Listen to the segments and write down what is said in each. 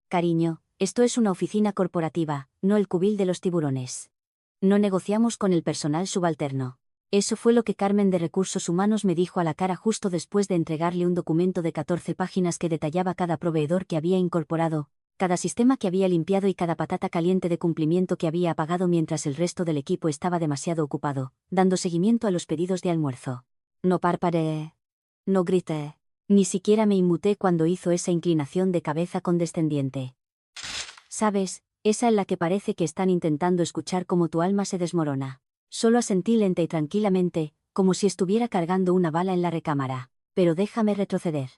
Cariño, esto es una oficina corporativa, no el cubil de los tiburones. No negociamos con el personal subalterno. Eso fue lo que Carmen de Recursos Humanos me dijo a la cara justo después de entregarle un documento de 14 páginas que detallaba cada proveedor que había incorporado, cada sistema que había limpiado y cada patata caliente de cumplimiento que había apagado mientras el resto del equipo estaba demasiado ocupado, dando seguimiento a los pedidos de almuerzo. No parpadeé. No grité. Ni siquiera me inmuté cuando hizo esa inclinación de cabeza condescendiente. ¿Sabes? Esa en la que parece que están intentando escuchar cómo tu alma se desmorona. Solo asentí lenta y tranquilamente, como si estuviera cargando una bala en la recámara. Pero déjame retroceder.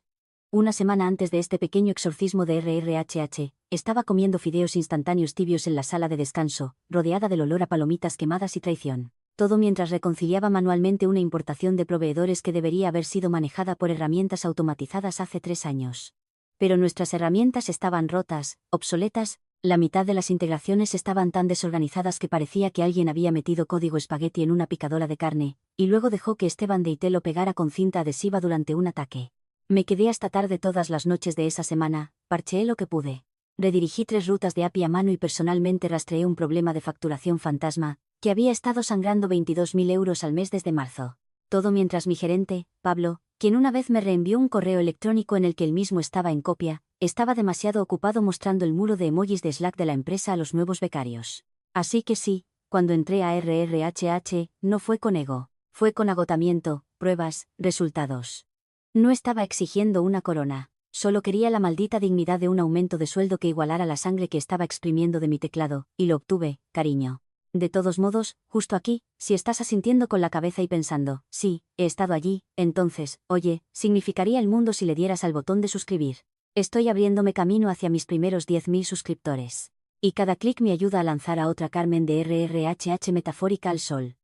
Una semana antes de este pequeño exorcismo de RRHH, estaba comiendo fideos instantáneos tibios en la sala de descanso, rodeada del olor a palomitas quemadas y traición. Todo mientras reconciliaba manualmente una importación de proveedores que debería haber sido manejada por herramientas automatizadas hace 3 años. Pero nuestras herramientas estaban rotas, obsoletas, la mitad de las integraciones estaban tan desorganizadas que parecía que alguien había metido código espagueti en una picadora de carne, y luego dejó que Esteban de IT lo pegara con cinta adhesiva durante un ataque. Me quedé hasta tarde todas las noches de esa semana, parcheé lo que pude. Redirigí 3 rutas de API a mano y personalmente rastreé un problema de facturación fantasma, que había estado sangrando 22.000 euros al mes desde marzo. Todo mientras mi gerente, Pablo, quien una vez me reenvió un correo electrónico en el que él mismo estaba en copia, estaba demasiado ocupado mostrando el muro de emojis de Slack de la empresa a los nuevos becarios. Así que sí, cuando entré a RRHH, no fue con ego, fue con agotamiento, pruebas, resultados. No estaba exigiendo una corona, solo quería la maldita dignidad de un aumento de sueldo que igualara la sangre que estaba exprimiendo de mi teclado, y lo obtuve, cariño. De todos modos, justo aquí, si estás asintiendo con la cabeza y pensando, sí, he estado allí, entonces, oye, significaría el mundo si le dieras al botón de suscribir. Estoy abriéndome camino hacia mis primeros 10.000 suscriptores. Y cada clic me ayuda a lanzar a otra Carmen de RRHH metafórica al sol.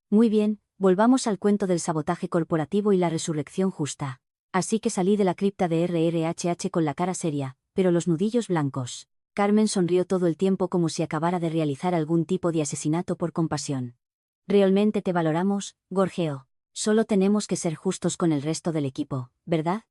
Muy bien, volvamos al cuento del sabotaje corporativo y la resurrección justa. Así que salí de la cripta de RRHH con la cara seria, pero los nudillos blancos. Carmen sonrió todo el tiempo como si acabara de realizar algún tipo de asesinato por compasión. Realmente te valoramos, Gorgeo. Solo tenemos que ser justos con el resto del equipo, ¿verdad?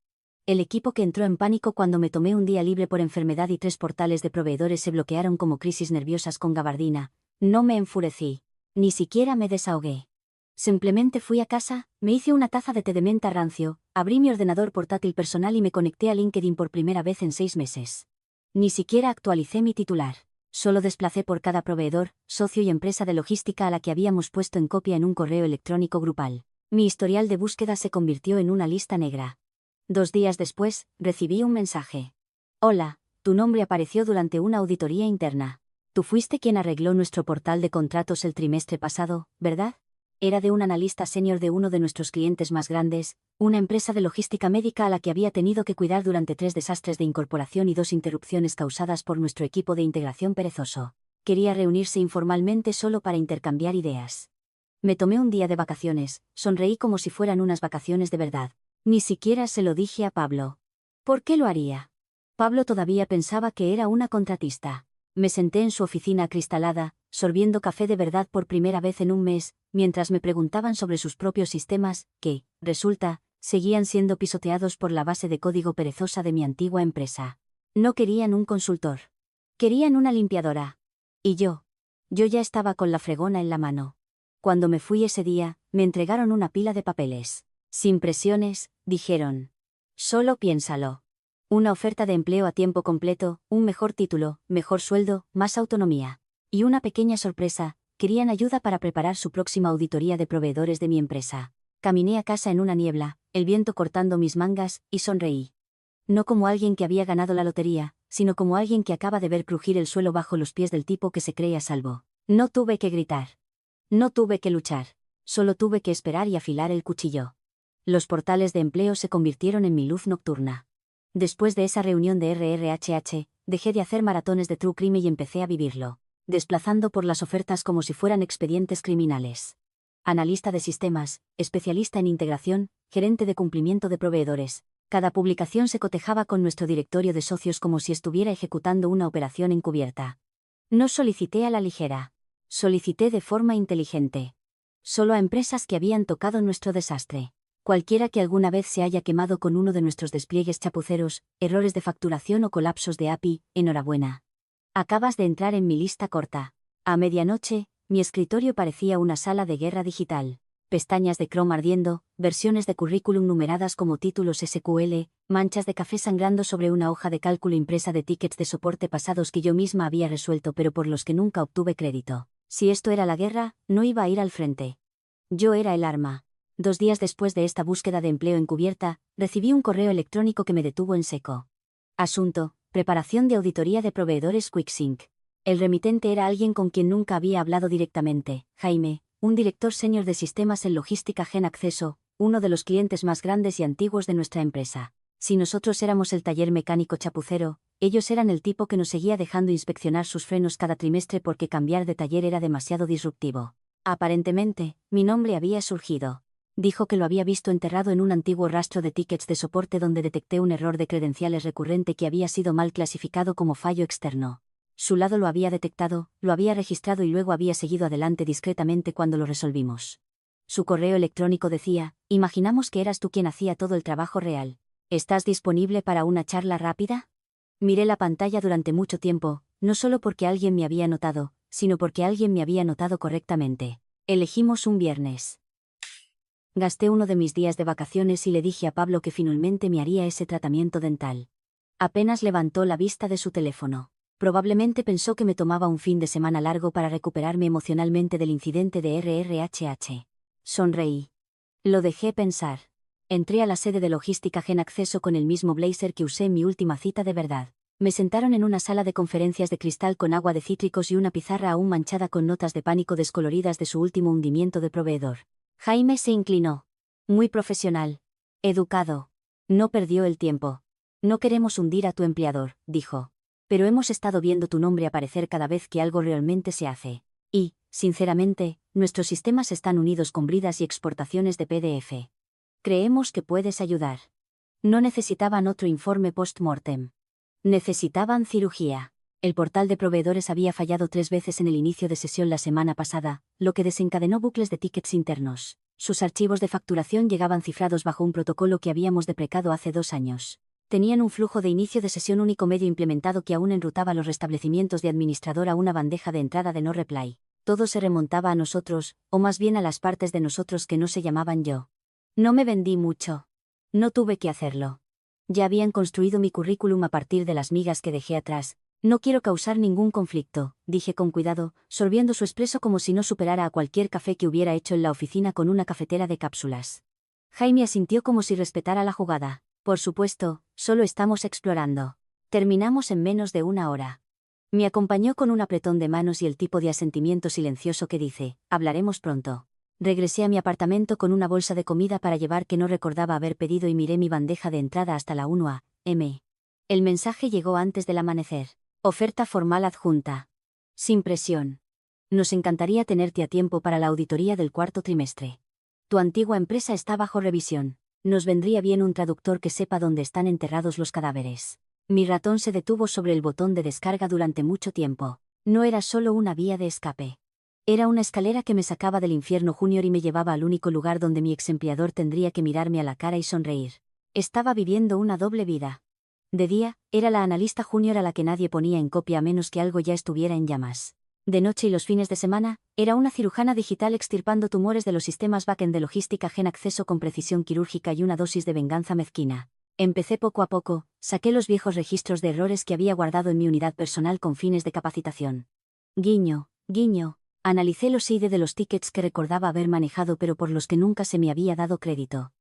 El equipo que entró en pánico cuando me tomé un día libre por enfermedad y 3 portales de proveedores se bloquearon como crisis nerviosas con gabardina. No me enfurecí. Ni siquiera me desahogué. Simplemente fui a casa, me hice una taza de té de menta rancio, abrí mi ordenador portátil personal y me conecté a LinkedIn por primera vez en 6 meses. Ni siquiera actualicé mi titular. Solo desplacé por cada proveedor, socio y empresa de logística a la que habíamos puesto en copia en un correo electrónico grupal. Mi historial de búsqueda se convirtió en una lista negra. 2 días después, recibí un mensaje. Hola, tu nombre apareció durante una auditoría interna. Tú fuiste quien arregló nuestro portal de contratos el trimestre pasado, ¿verdad? Era de un analista senior de uno de nuestros clientes más grandes, una empresa de logística médica a la que había tenido que cuidar durante 3 desastres de incorporación y 2 interrupciones causadas por nuestro equipo de integración perezoso. Quería reunirse informalmente solo para intercambiar ideas. Me tomé un día de vacaciones, sonreí como si fueran unas vacaciones de verdad. Ni siquiera se lo dije a Pablo. ¿Por qué lo haría? Pablo todavía pensaba que era una contratista. Me senté en su oficina acristalada, sorbiendo café de verdad por primera vez en un mes, mientras me preguntaban sobre sus propios sistemas, que, resulta, seguían siendo pisoteados por la base de código perezosa de mi antigua empresa. No querían un consultor. Querían una limpiadora. Y yo ya estaba con la fregona en la mano. Cuando me fui ese día, me entregaron una pila de papeles. Sin presiones, dijeron. Solo piénsalo. Una oferta de empleo a tiempo completo, un mejor título, mejor sueldo, más autonomía. Y una pequeña sorpresa, querían ayuda para preparar su próxima auditoría de proveedores de mi empresa. Caminé a casa en una niebla, el viento cortando mis mangas, y sonreí. No como alguien que había ganado la lotería, sino como alguien que acaba de ver crujir el suelo bajo los pies del tipo que se cree a salvo. No tuve que gritar. No tuve que luchar. Solo tuve que esperar y afilar el cuchillo. Los portales de empleo se convirtieron en mi luz nocturna. Después de esa reunión de RRHH, dejé de hacer maratones de True Crime y empecé a vivirlo, desplazando por las ofertas como si fueran expedientes criminales. Analista de sistemas, especialista en integración, gerente de cumplimiento de proveedores. Cada publicación se cotejaba con nuestro directorio de socios como si estuviera ejecutando una operación encubierta. No solicité a la ligera. Solicité de forma inteligente. Solo a empresas que habían tocado nuestro desastre. Cualquiera que alguna vez se haya quemado con uno de nuestros despliegues chapuceros, errores de facturación o colapsos de API, enhorabuena. Acabas de entrar en mi lista corta. A medianoche, mi escritorio parecía una sala de guerra digital. Pestañas de Chrome ardiendo, versiones de currículum numeradas como títulos SQL, manchas de café sangrando sobre una hoja de cálculo impresa de tickets de soporte pasados que yo misma había resuelto pero por los que nunca obtuve crédito. Si esto era la guerra, no iba a ir al frente. Yo era el arma. 2 días después de esta búsqueda de empleo encubierta, recibí un correo electrónico que me detuvo en seco. Asunto: preparación de auditoría de proveedores QuickSync. El remitente era alguien con quien nunca había hablado directamente, Jaime, un director senior de sistemas en logística Gen Acceso, uno de los clientes más grandes y antiguos de nuestra empresa. Si nosotros éramos el taller mecánico chapucero, ellos eran el tipo que nos seguía dejando inspeccionar sus frenos cada trimestre porque cambiar de taller era demasiado disruptivo. Aparentemente, mi nombre había surgido. Dijo que lo había visto enterrado en un antiguo rastro de tickets de soporte donde detecté un error de credenciales recurrente que había sido mal clasificado como fallo externo. Su lado lo había detectado, lo había registrado y luego había seguido adelante discretamente cuando lo resolvimos. Su correo electrónico decía: imaginamos que eras tú quien hacía todo el trabajo real. ¿Estás disponible para una charla rápida? Miré la pantalla durante mucho tiempo, no solo porque alguien me había notado, sino porque alguien me había notado correctamente. Elegimos un viernes. Gasté uno de mis días de vacaciones y le dije a Pablo que finalmente me haría ese tratamiento dental. Apenas levantó la vista de su teléfono. Probablemente pensó que me tomaba un fin de semana largo para recuperarme emocionalmente del incidente de RRHH. Sonreí. Lo dejé pensar. Entré a la sede de logística Gen Acceso con el mismo blazer que usé en mi última cita de verdad. Me sentaron en una sala de conferencias de cristal con agua de cítricos y una pizarra aún manchada con notas de pánico descoloridas de su último hundimiento de proveedor. Jaime se inclinó. Muy profesional. Educado. No perdió el tiempo. No queremos hundir a tu empleador, dijo. Pero hemos estado viendo tu nombre aparecer cada vez que algo realmente se hace. Y, sinceramente, nuestros sistemas están unidos con bridas y exportaciones de PDF. Creemos que puedes ayudar. No necesitaban otro informe post-mortem. Necesitaban cirugía. El portal de proveedores había fallado 3 veces en el inicio de sesión la semana pasada, lo que desencadenó bucles de tickets internos. Sus archivos de facturación llegaban cifrados bajo un protocolo que habíamos deprecado hace 2 años. Tenían un flujo de inicio de sesión único medio implementado que aún enrutaba los restablecimientos de administrador a una bandeja de entrada de no reply. Todo se remontaba a nosotros, o más bien a las partes de nosotros que no se llamaban yo. No me vendí mucho. No tuve que hacerlo. Ya habían construido mi currículum a partir de las migas que dejé atrás. No quiero causar ningún conflicto, dije con cuidado, sorbiendo su espresso como si no superara a cualquier café que hubiera hecho en la oficina con una cafetera de cápsulas. Jaime asintió como si respetara la jugada. Por supuesto, solo estamos explorando. Terminamos en menos de 1 hora. Me acompañó con un apretón de manos y el tipo de asentimiento silencioso que dice: hablaremos pronto. Regresé a mi apartamento con una bolsa de comida para llevar que no recordaba haber pedido y miré mi bandeja de entrada hasta la 1 a.m. El mensaje llegó antes del amanecer. Oferta formal adjunta. Sin presión. Nos encantaría tenerte a tiempo para la auditoría del 4º trimestre. Tu antigua empresa está bajo revisión. Nos vendría bien un traductor que sepa dónde están enterrados los cadáveres. Mi ratón se detuvo sobre el botón de descarga durante mucho tiempo. No era solo una vía de escape. Era una escalera que me sacaba del infierno junior y me llevaba al único lugar donde mi exempleador tendría que mirarme a la cara y sonreír. Estaba viviendo una doble vida. De día, era la analista junior a la que nadie ponía en copia a menos que algo ya estuviera en llamas. De noche y los fines de semana, era una cirujana digital extirpando tumores de los sistemas backend de logística Gen Acceso con precisión quirúrgica y una dosis de venganza mezquina. Empecé poco a poco, saqué los viejos registros de errores que había guardado en mi unidad personal con fines de capacitación. Guiño, guiño, analicé los ID de los tickets que recordaba haber manejado pero por los que nunca se me había dado crédito.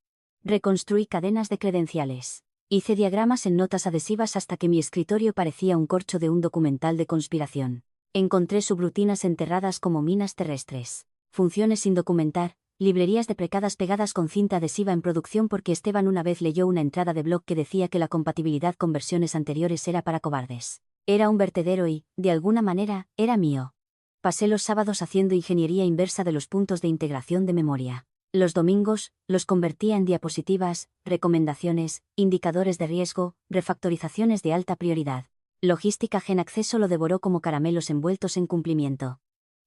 Reconstruí cadenas de credenciales. Hice diagramas en notas adhesivas hasta que mi escritorio parecía un corcho de un documental de conspiración. Encontré subrutinas enterradas como minas terrestres. Funciones sin documentar, librerías deprecadas pegadas con cinta adhesiva en producción porque Esteban una vez leyó una entrada de blog que decía que la compatibilidad con versiones anteriores era para cobardes. Era un vertedero y, de alguna manera, era mío. Pasé los sábados haciendo ingeniería inversa de los puntos de integración de memoria. Los domingos, los convertía en diapositivas, recomendaciones, indicadores de riesgo, refactorizaciones de alta prioridad. Logística Gen Acceso lo devoró como caramelos envueltos en cumplimiento.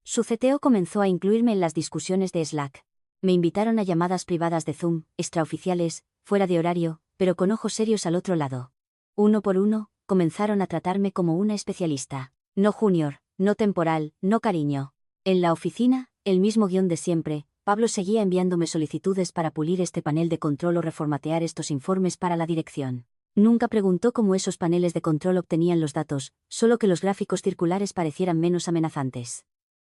Su CTO comenzó a incluirme en las discusiones de Slack. Me invitaron a llamadas privadas de Zoom, extraoficiales, fuera de horario, pero con ojos serios al otro lado. Uno por uno, comenzaron a tratarme como una especialista. No junior, no temporal, no cariño. En la oficina, el mismo guión de siempre. Pablo seguía enviándome solicitudes para pulir este panel de control o reformatear estos informes para la dirección. Nunca preguntó cómo esos paneles de control obtenían los datos, solo que los gráficos circulares parecieran menos amenazantes.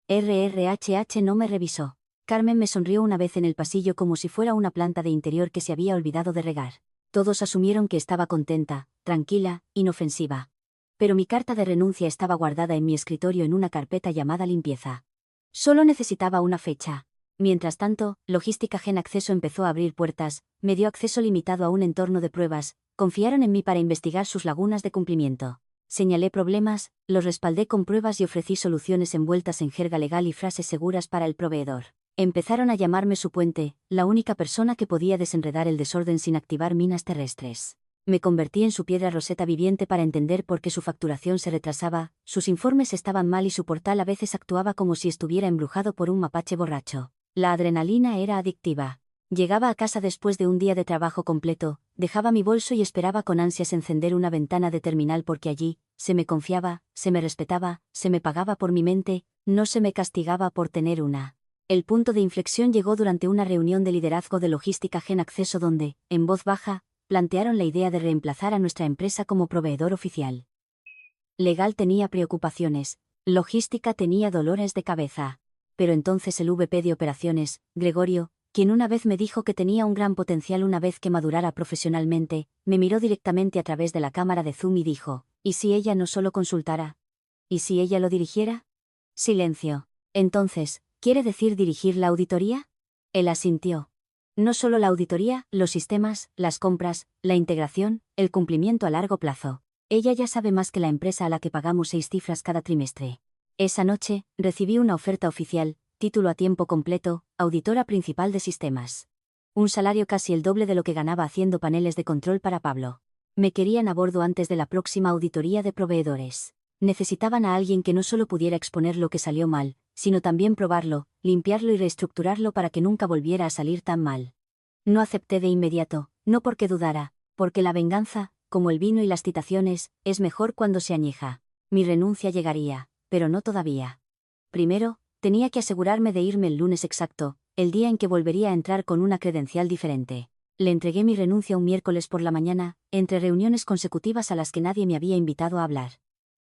RRHH no me revisó. Carmen me sonrió una vez en el pasillo como si fuera una planta de interior que se había olvidado de regar. Todos asumieron que estaba contenta, tranquila, inofensiva. Pero mi carta de renuncia estaba guardada en mi escritorio en una carpeta llamada limpieza. Solo necesitaba una fecha. Mientras tanto, Logística Gen Acceso empezó a abrir puertas, me dio acceso limitado a un entorno de pruebas, confiaron en mí para investigar sus lagunas de cumplimiento. Señalé problemas, los respaldé con pruebas y ofrecí soluciones envueltas en jerga legal y frases seguras para el proveedor. Empezaron a llamarme su puente, la única persona que podía desenredar el desorden sin activar minas terrestres. Me convertí en su piedra roseta viviente para entender por qué su facturación se retrasaba, sus informes estaban mal y su portal a veces actuaba como si estuviera embrujado por un mapache borracho. La adrenalina era adictiva. Llegaba a casa después de un día de trabajo completo, dejaba mi bolso y esperaba con ansias encender una ventana de terminal porque allí, se me confiaba, se me respetaba, se me pagaba por mi mente, no se me castigaba por tener una. El punto de inflexión llegó durante una reunión de liderazgo de Logística Gen Acceso donde, en voz baja, plantearon la idea de reemplazar a nuestra empresa como proveedor oficial. Legal tenía preocupaciones, logística tenía dolores de cabeza. Pero entonces el VP de operaciones, Gregorio, quien una vez me dijo que tenía un gran potencial una vez que madurara profesionalmente, me miró directamente a través de la cámara de Zoom y dijo, ¿y si ella no solo consultara? ¿Y si ella lo dirigiera? Silencio. Entonces, ¿quiere decir dirigir la auditoría? Él asintió. No solo la auditoría, los sistemas, las compras, la integración, el cumplimiento a largo plazo. Ella ya sabe más que la empresa a la que pagamos 6 cifras cada trimestre. Esa noche, recibí una oferta oficial, título a tiempo completo, auditora principal de sistemas. Un salario casi el doble de lo que ganaba haciendo paneles de control para Pablo. Me querían a bordo antes de la próxima auditoría de proveedores. Necesitaban a alguien que no solo pudiera exponer lo que salió mal, sino también probarlo, limpiarlo y reestructurarlo para que nunca volviera a salir tan mal. No acepté de inmediato, no porque dudara, porque la venganza, como el vino y las titaciones, es mejor cuando se añeja. Mi renuncia llegaría, pero no todavía. Primero, tenía que asegurarme de irme el lunes exacto, el día en que volvería a entrar con una credencial diferente. Le entregué mi renuncia un miércoles por la mañana, entre reuniones consecutivas a las que nadie me había invitado a hablar.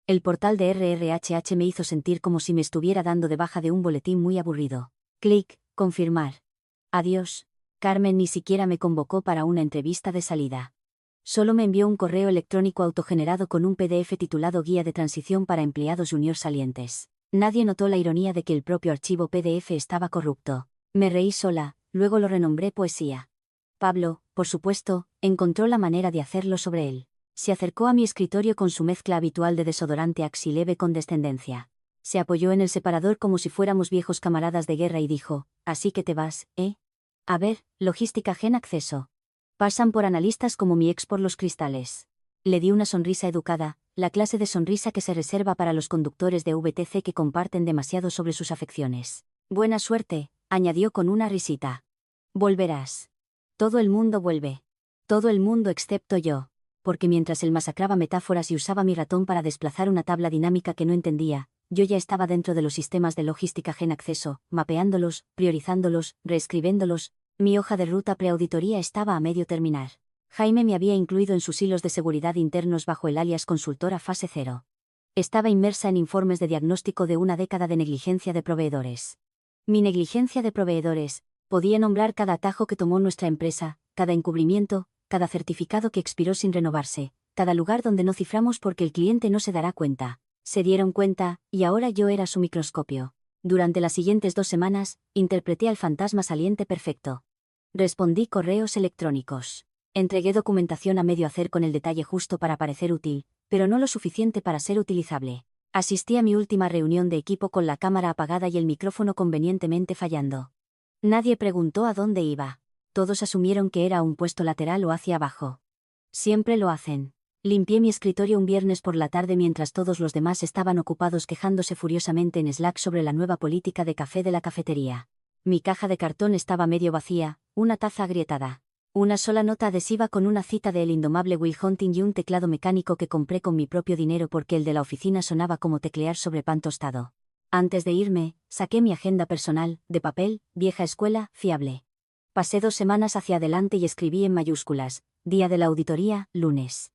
El portal de RRHH me hizo sentir como si me estuviera dando de baja de un boletín muy aburrido. Clic, confirmar. Adiós. Carmen ni siquiera me convocó para una entrevista de salida. Solo me envió un correo electrónico autogenerado con un PDF titulado Guía de Transición para Empleados Junior Salientes. Nadie notó la ironía de que el propio archivo PDF estaba corrupto. Me reí sola, luego lo renombré poesía. Pablo, por supuesto, encontró la manera de hacerlo sobre él. Se acercó a mi escritorio con su mezcla habitual de desodorante Axe y leve condescendencia. Se apoyó en el separador como si fuéramos viejos camaradas de guerra y dijo, «Así que te vas, ¿eh? A ver, Logística Gen Acceso. Pasan por analistas como mi ex por los cristales». Le di una sonrisa educada, la clase de sonrisa que se reserva para los conductores de VTC que comparten demasiado sobre sus afecciones. «Buena suerte», añadió con una risita. «Volverás. Todo el mundo vuelve. Todo el mundo excepto yo». Porque mientras él masacraba metáforas y usaba mi ratón para desplazar una tabla dinámica que no entendía, yo ya estaba dentro de los sistemas de Logística Gen Acceso, mapeándolos, priorizándolos, reescribiéndolos. Mi hoja de ruta preauditoría estaba a medio terminar. Jaime me había incluido en sus hilos de seguridad internos bajo el alias consultora fase 0. Estaba inmersa en informes de diagnóstico de una década de negligencia de proveedores. Mi negligencia de proveedores, podía nombrar cada atajo que tomó nuestra empresa, cada encubrimiento, cada certificado que expiró sin renovarse, cada lugar donde no ciframos porque el cliente no se dará cuenta. Se dieron cuenta, y ahora yo era su microscopio. Durante las siguientes 2 semanas, interpreté al fantasma saliente perfecto. Respondí correos electrónicos. Entregué documentación a medio hacer con el detalle justo para parecer útil, pero no lo suficiente para ser utilizable. Asistí a mi última reunión de equipo con la cámara apagada y el micrófono convenientemente fallando. Nadie preguntó a dónde iba. Todos asumieron que era un puesto lateral o hacia abajo. Siempre lo hacen. Limpié mi escritorio un viernes por la tarde mientras todos los demás estaban ocupados quejándose furiosamente en Slack sobre la nueva política de café de la cafetería. Mi caja de cartón estaba medio vacía, una taza agrietada. Una sola nota adhesiva con una cita de El indomable Will Hunting y un teclado mecánico que compré con mi propio dinero porque el de la oficina sonaba como teclear sobre pan tostado. Antes de irme, saqué mi agenda personal, de papel, vieja escuela, fiable. Pasé 2 semanas hacia adelante y escribí en mayúsculas, día de la auditoría, lunes.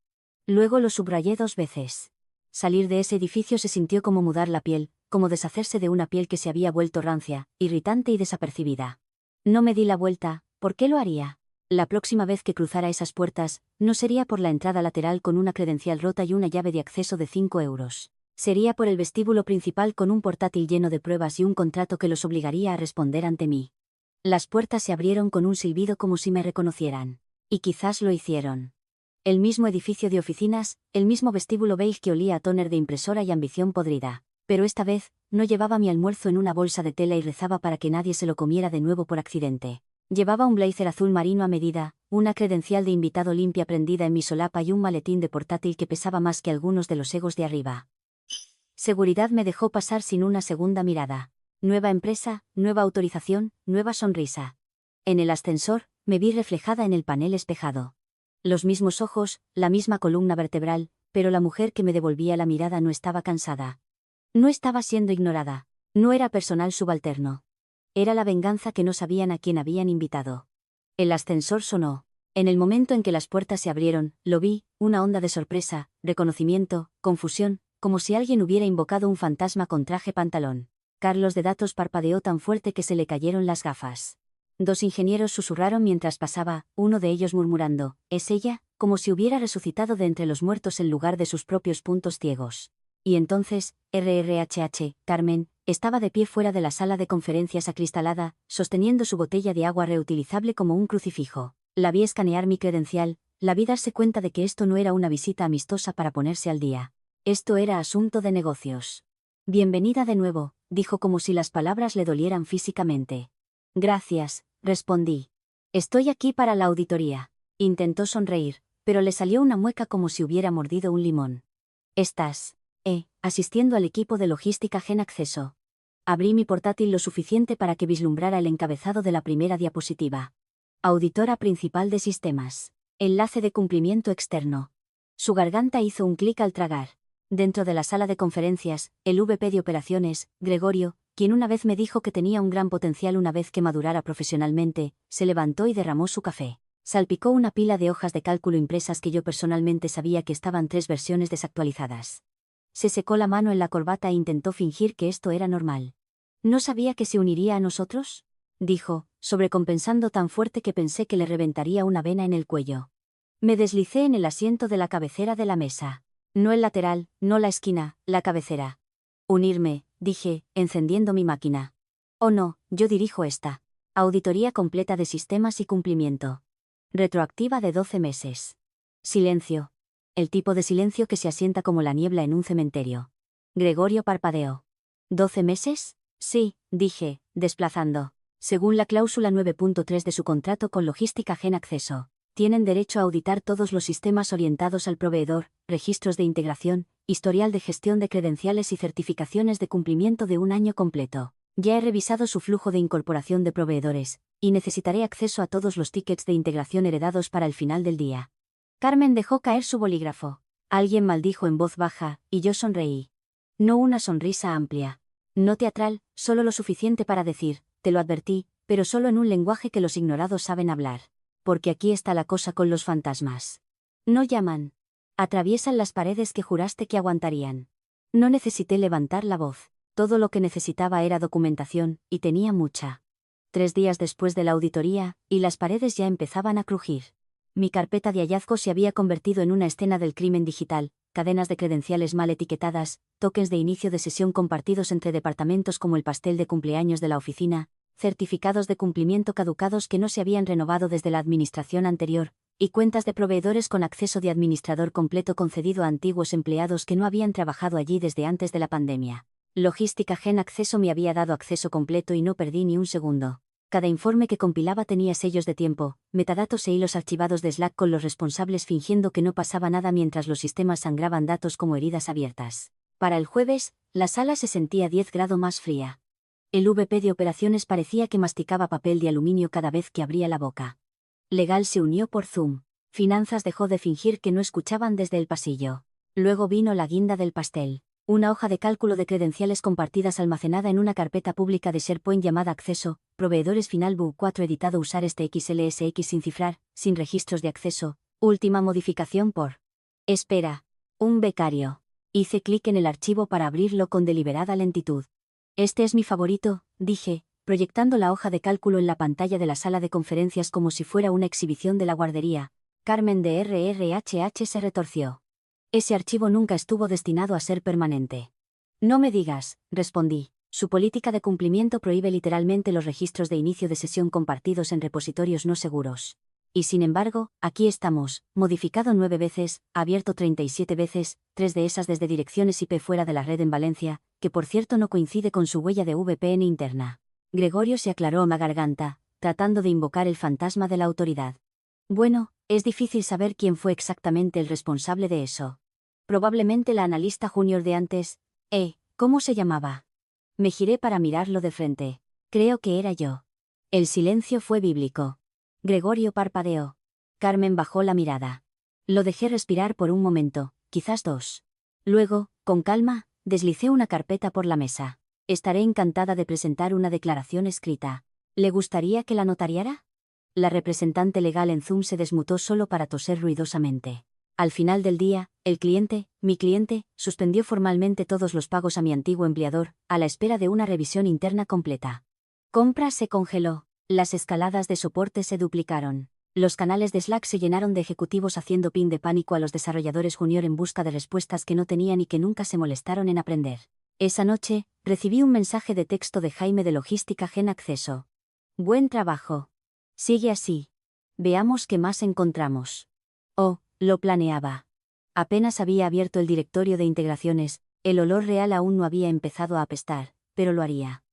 Luego lo subrayé 2 veces. Salir de ese edificio se sintió como mudar la piel, como deshacerse de una piel que se había vuelto rancia, irritante y desapercibida. No me di la vuelta, ¿por qué lo haría? La próxima vez que cruzara esas puertas, no sería por la entrada lateral con una credencial rota y una llave de acceso de 5 euros. Sería por el vestíbulo principal con un portátil lleno de pruebas y un contrato que los obligaría a responder ante mí. Las puertas se abrieron con un silbido como si me reconocieran. Y quizás lo hicieron. El mismo edificio de oficinas, el mismo vestíbulo beige que olía a tóner de impresora y ambición podrida. Pero esta vez, no llevaba mi almuerzo en una bolsa de tela y rezaba para que nadie se lo comiera de nuevo por accidente. Llevaba un blazer azul marino a medida, una credencial de invitado limpia prendida en mi solapa y un maletín de portátil que pesaba más que algunos de los egos de arriba. Seguridad me dejó pasar sin una segunda mirada. Nueva empresa, nueva autorización, nueva sonrisa. En el ascensor, me vi reflejada en el panel espejado. Los mismos ojos, la misma columna vertebral, pero la mujer que me devolvía la mirada no estaba cansada. No estaba siendo ignorada. No era personal subalterno. Era la venganza que no sabían a quién habían invitado. El ascensor sonó. En el momento en que las puertas se abrieron, lo vi, una onda de sorpresa, reconocimiento, confusión, como si alguien hubiera invocado un fantasma con traje pantalón. Carlos de Datos parpadeó tan fuerte que se le cayeron las gafas. 2 ingenieros susurraron mientras pasaba, uno de ellos murmurando, «¿Es ella?», como si hubiera resucitado de entre los muertos en lugar de sus propios puntos ciegos. Y entonces, Carmen, estaba de pie fuera de la sala de conferencias acristalada, sosteniendo su botella de agua reutilizable como un crucifijo. La vi escanear mi credencial, la vi darse cuenta de que esto no era una visita amistosa para ponerse al día. Esto era asunto de negocios. «Bienvenida de nuevo», dijo como si las palabras le dolieran físicamente. «Gracias», respondí. «Estoy aquí para la auditoría». Intentó sonreír, pero le salió una mueca como si hubiera mordido un limón. «¿Estás, asistiendo al equipo de logística Gen Acceso?» Abrí mi portátil lo suficiente para que vislumbrara el encabezado de la primera diapositiva. Auditora principal de sistemas. Enlace de cumplimiento externo. Su garganta hizo un clic al tragar. Dentro de la sala de conferencias, el VP de operaciones, Gregorio, quien una vez me dijo que tenía un gran potencial una vez que madurara profesionalmente, se levantó y derramó su café. Salpicó una pila de hojas de cálculo impresas que yo personalmente sabía que estaban 3 versiones desactualizadas. Se secó la mano en la corbata e intentó fingir que esto era normal. «¿No sabía que se uniría a nosotros?», dijo, sobrecompensando tan fuerte que pensé que le reventaría una vena en el cuello. Me deslicé en el asiento de la cabecera de la mesa. No el lateral, no la esquina, la cabecera. «Unirme», dije, encendiendo mi máquina. «Oh no, yo dirijo esta. Auditoría completa de sistemas y cumplimiento. Retroactiva de 12 meses. Silencio. El tipo de silencio que se asienta como la niebla en un cementerio. Gregorio parpadeó. «¿12 meses?» «Sí», dije, desplazando. «Según la cláusula 9.3 de su contrato con Logística Gen Acceso, tienen derecho a auditar todos los sistemas orientados al proveedor, registros de integración, historial de gestión de credenciales y certificaciones de cumplimiento de un año completo. Ya he revisado su flujo de incorporación de proveedores, y necesitaré acceso a todos los tickets de integración heredados para el final del día». Carmen dejó caer su bolígrafo. Alguien maldijo en voz baja, y yo sonreí. No una sonrisa amplia. No teatral, solo lo suficiente para decir, «Te lo advertí», pero solo en un lenguaje que los ignorados saben hablar. Porque aquí está la cosa con los fantasmas. No llaman. Atraviesan las paredes que juraste que aguantarían. No necesité levantar la voz. Todo lo que necesitaba era documentación, y tenía mucha. 3 días después de la auditoría, y las paredes ya empezaban a crujir. Mi carpeta de hallazgos se había convertido en una escena del crimen digital, cadenas de credenciales mal etiquetadas, tokens de inicio de sesión compartidos entre departamentos como el pastel de cumpleaños de la oficina, certificados de cumplimiento caducados que no se habían renovado desde la administración anterior, y cuentas de proveedores con acceso de administrador completo concedido a antiguos empleados que no habían trabajado allí desde antes de la pandemia. Logística Gen Acceso me había dado acceso completo y no perdí ni un segundo. Cada informe que compilaba tenía sellos de tiempo, metadatos e hilos archivados de Slack con los responsables fingiendo que no pasaba nada mientras los sistemas sangraban datos como heridas abiertas. Para el jueves, la sala se sentía 10 grados más fría. El VP de operaciones parecía que masticaba papel de aluminio cada vez que abría la boca. Legal se unió por Zoom. Finanzas dejó de fingir que no escuchaban desde el pasillo. Luego vino la guinda del pastel. Una hoja de cálculo de credenciales compartidas almacenada en una carpeta pública de SharePoint llamada Acceso, proveedores final BU4 editado usar este XLSX sin cifrar, sin registros de acceso, última modificación por. Espera. Un becario. Hice clic en el archivo para abrirlo con deliberada lentitud. Este es mi favorito, dije, proyectando la hoja de cálculo en la pantalla de la sala de conferencias como si fuera una exhibición de la guardería. Carmen de RRHH se retorció. Ese archivo nunca estuvo destinado a ser permanente. No me digas, respondí. Su política de cumplimiento prohíbe literalmente los registros de inicio de sesión compartidos en repositorios no seguros. Y sin embargo, aquí estamos, modificado 9 veces, abierto 37 veces, 3 de esas desde direcciones IP fuera de la red en Valencia, que por cierto no coincide con su huella de VPN interna. Gregorio se aclaró la garganta, tratando de invocar el fantasma de la autoridad. Bueno, es difícil saber quién fue exactamente el responsable de eso. Probablemente la analista junior de antes. ¿Cómo se llamaba? Me giré para mirarlo de frente. Creo que era yo. El silencio fue bíblico. Gregorio parpadeó. Carmen bajó la mirada. Lo dejé respirar por un momento, quizás 2. Luego, con calma, deslicé una carpeta por la mesa. Estaré encantada de presentar una declaración escrita. ¿Le gustaría que la notariara? La representante legal en Zoom se desmutó solo para toser ruidosamente. Al final del día, el cliente, mi cliente, suspendió formalmente todos los pagos a mi antiguo empleador, a la espera de una revisión interna completa. Compra se congeló. Las escaladas de soporte se duplicaron. Los canales de Slack se llenaron de ejecutivos haciendo pin de pánico a los desarrolladores junior en busca de respuestas que no tenían y que nunca se molestaron en aprender. Esa noche, recibí un mensaje de texto de Jaime de Logística Gen Acceso. Buen trabajo. Sigue así. Veamos qué más encontramos. Oh, lo planeaba. Apenas había abierto el directorio de integraciones, el olor real aún no había empezado a apestar, pero lo haría.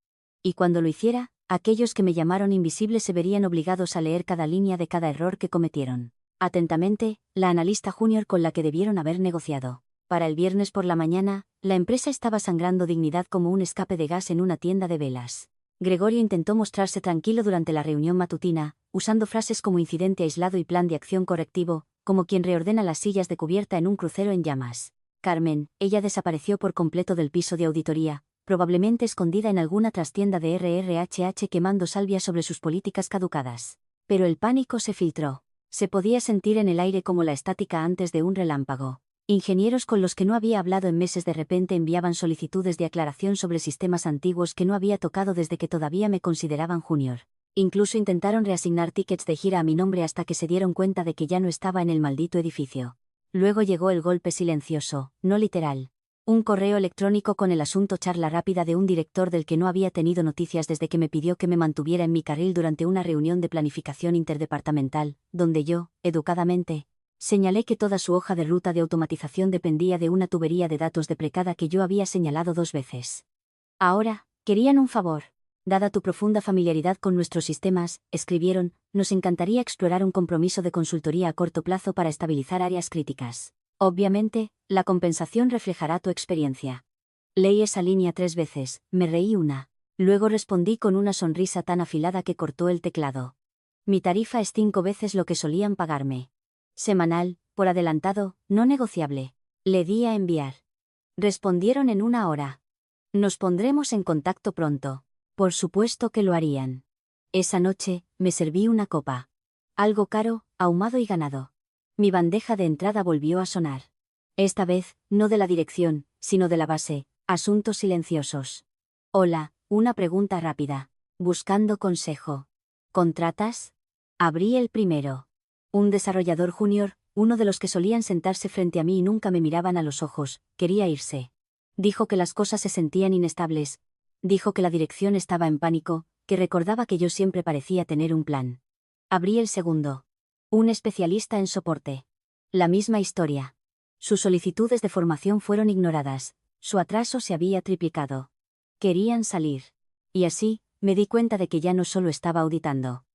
Y cuando lo hiciera, aquellos que me llamaron invisible se verían obligados a leer cada línea de cada error que cometieron. Atentamente, la analista junior con la que debieron haber negociado. Para el viernes por la mañana, la empresa estaba sangrando dignidad como un escape de gas en una tienda de velas. Gregorio intentó mostrarse tranquilo durante la reunión matutina, usando frases como incidente aislado y plan de acción correctivo, como quien reordena las sillas de cubierta en un crucero en llamas. Carmen, ella desapareció por completo del piso de auditoría, probablemente escondida en alguna trastienda de RRHH quemando salvia sobre sus políticas caducadas. Pero el pánico se filtró. Se podía sentir en el aire como la estática antes de un relámpago. Ingenieros con los que no había hablado en meses de repente enviaban solicitudes de aclaración sobre sistemas antiguos que no había tocado desde que todavía me consideraban junior. Incluso intentaron reasignar tickets de gira a mi nombre hasta que se dieron cuenta de que ya no estaba en el maldito edificio. Luego llegó el golpe silencioso, no literal. Un correo electrónico con el asunto charla rápida de un director del que no había tenido noticias desde que me pidió que me mantuviera en mi carril durante una reunión de planificación interdepartamental, donde yo, educadamente, señalé que toda su hoja de ruta de automatización dependía de una tubería de datos deprecada que yo había señalado 2 veces. Ahora, querían un favor. Dada tu profunda familiaridad con nuestros sistemas, escribieron, nos encantaría explorar un compromiso de consultoría a corto plazo para estabilizar áreas críticas. Obviamente, la compensación reflejará tu experiencia. Leí esa línea 3 veces, me reí una. Luego respondí con una sonrisa tan afilada que cortó el teclado. Mi tarifa es 5 veces lo que solían pagarme. Semanal, por adelantado, no negociable. Le di a enviar. Respondieron en 1 hora. Nos pondremos en contacto pronto. Por supuesto que lo harían. Esa noche, me serví una copa. Algo caro, ahumado y ganado. Mi bandeja de entrada volvió a sonar. Esta vez, no de la dirección, sino de la base, asuntos silenciosos. Hola, una pregunta rápida. Buscando consejo. ¿Contratas? Abrí el primero. Un desarrollador junior, uno de los que solían sentarse frente a mí y nunca me miraban a los ojos, quería irse. Dijo que las cosas se sentían inestables. Dijo que la dirección estaba en pánico, que recordaba que yo siempre parecía tener un plan. Abrí el segundo. Un especialista en soporte. La misma historia. Sus solicitudes de formación fueron ignoradas. Su atraso se había triplicado. Querían salir. Y así, me di cuenta de que ya no solo estaba auditando.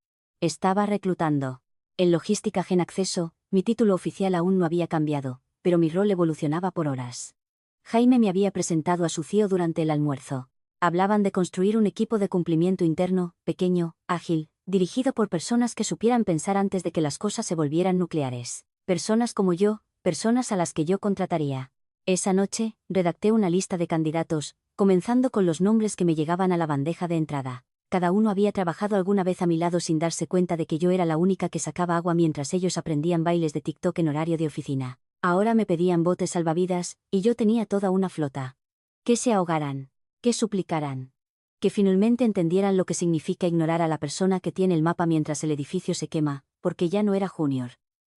Estaba reclutando. En Logística Gen Acceso, mi título oficial aún no había cambiado, pero mi rol evolucionaba por horas. Jaime me había presentado a su CEO durante el almuerzo. Hablaban de construir un equipo de cumplimiento interno, pequeño, ágil, dirigido por personas que supieran pensar antes de que las cosas se volvieran nucleares. Personas como yo, personas a las que yo contrataría. Esa noche, redacté una lista de candidatos, comenzando con los nombres que me llegaban a la bandeja de entrada. Cada uno había trabajado alguna vez a mi lado sin darse cuenta de que yo era la única que sacaba agua mientras ellos aprendían bailes de TikTok en horario de oficina. Ahora me pedían botes salvavidas, y yo tenía toda una flota. Que se ahogaran. Que suplicaran. Que finalmente entendieran lo que significa ignorar a la persona que tiene el mapa mientras el edificio se quema, porque ya no era Junior.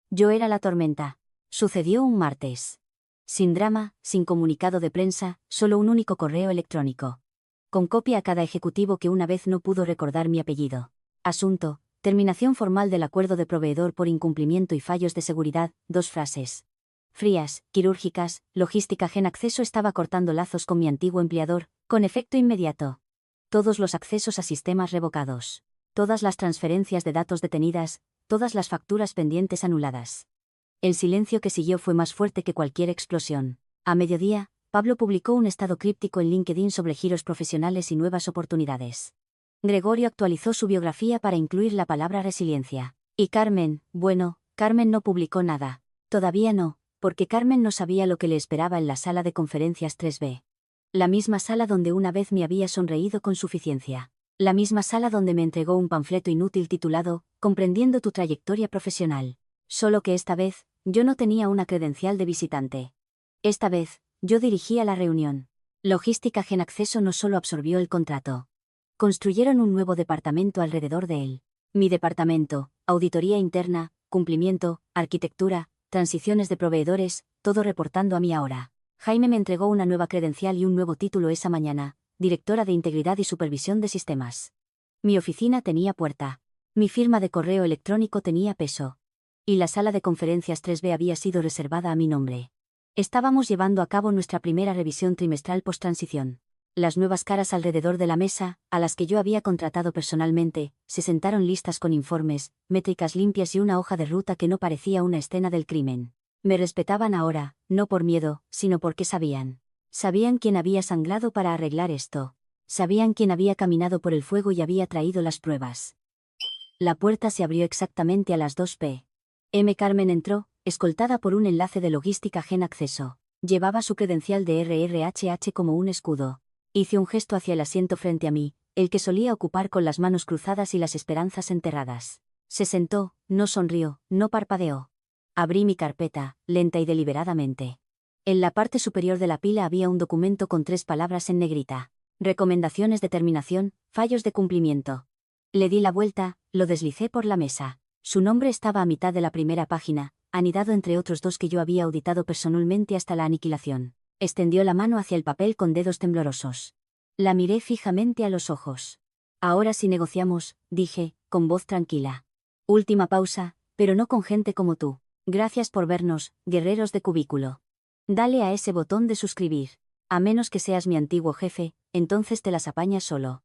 Yo era la tormenta. Sucedió un martes. Sin drama, sin comunicado de prensa, solo un único correo electrónico. Con copia a cada ejecutivo que una vez no pudo recordar mi apellido. Asunto: terminación formal del acuerdo de proveedor por incumplimiento y fallos de seguridad, 2 frases. Frías, quirúrgicas, logística Gen Acceso estaba cortando lazos con mi antiguo empleador, con efecto inmediato. Todos los accesos a sistemas revocados. Todas las transferencias de datos detenidas, todas las facturas pendientes anuladas. El silencio que siguió fue más fuerte que cualquier explosión. A mediodía, Pablo publicó un estado críptico en LinkedIn sobre giros profesionales y nuevas oportunidades. Gregorio actualizó su biografía para incluir la palabra resiliencia. Y Carmen, bueno, Carmen no publicó nada. Todavía no, porque Carmen no sabía lo que le esperaba en la sala de conferencias 3B. La misma sala donde una vez me había sonreído con suficiencia. La misma sala donde me entregó un panfleto inútil titulado Comprendiendo tu trayectoria profesional. Solo que esta vez, yo no tenía una credencial de visitante. Esta vez, yo dirigía la reunión. Logística Gen Acceso no solo absorbió el contrato. Construyeron un nuevo departamento alrededor de él. Mi departamento, auditoría interna, cumplimiento, arquitectura, transiciones de proveedores, todo reportando a mí ahora. Jaime me entregó una nueva credencial y un nuevo título esa mañana, directora de Integridad y Supervisión de Sistemas. Mi oficina tenía puerta. Mi firma de correo electrónico tenía peso. Y la sala de conferencias 3B había sido reservada a mi nombre. Estábamos llevando a cabo nuestra primera revisión trimestral post-transición. Las nuevas caras alrededor de la mesa, a las que yo había contratado personalmente, se sentaron listas con informes, métricas limpias y una hoja de ruta que no parecía una escena del crimen. Me respetaban ahora, no por miedo, sino porque sabían. Sabían quién había sangrado para arreglar esto. Sabían quién había caminado por el fuego y había traído las pruebas. La puerta se abrió exactamente a las 2 p. M. Carmen entró, escoltada por un enlace de logística Gen Acceso. Llevaba su credencial de RRHH como un escudo. Hice un gesto hacia el asiento frente a mí, el que solía ocupar con las manos cruzadas y las esperanzas enterradas. Se sentó, no sonrió, no parpadeó. Abrí mi carpeta, lenta y deliberadamente. En la parte superior de la pila había un documento con 3 palabras en negrita. Recomendaciones de terminación, fallos de cumplimiento. Le di la vuelta, lo deslicé por la mesa. Su nombre estaba a mitad de la primera página, anidado entre otros 2 que yo había auditado personalmente hasta la aniquilación. Extendió la mano hacia el papel con dedos temblorosos. La miré fijamente a los ojos. Ahora sí negociamos, dije, con voz tranquila. Última pausa, pero no con gente como tú. Gracias por vernos, guerreros de cubículo. Dale a ese botón de suscribir. A menos que seas mi antiguo jefe, entonces te las apañas solo.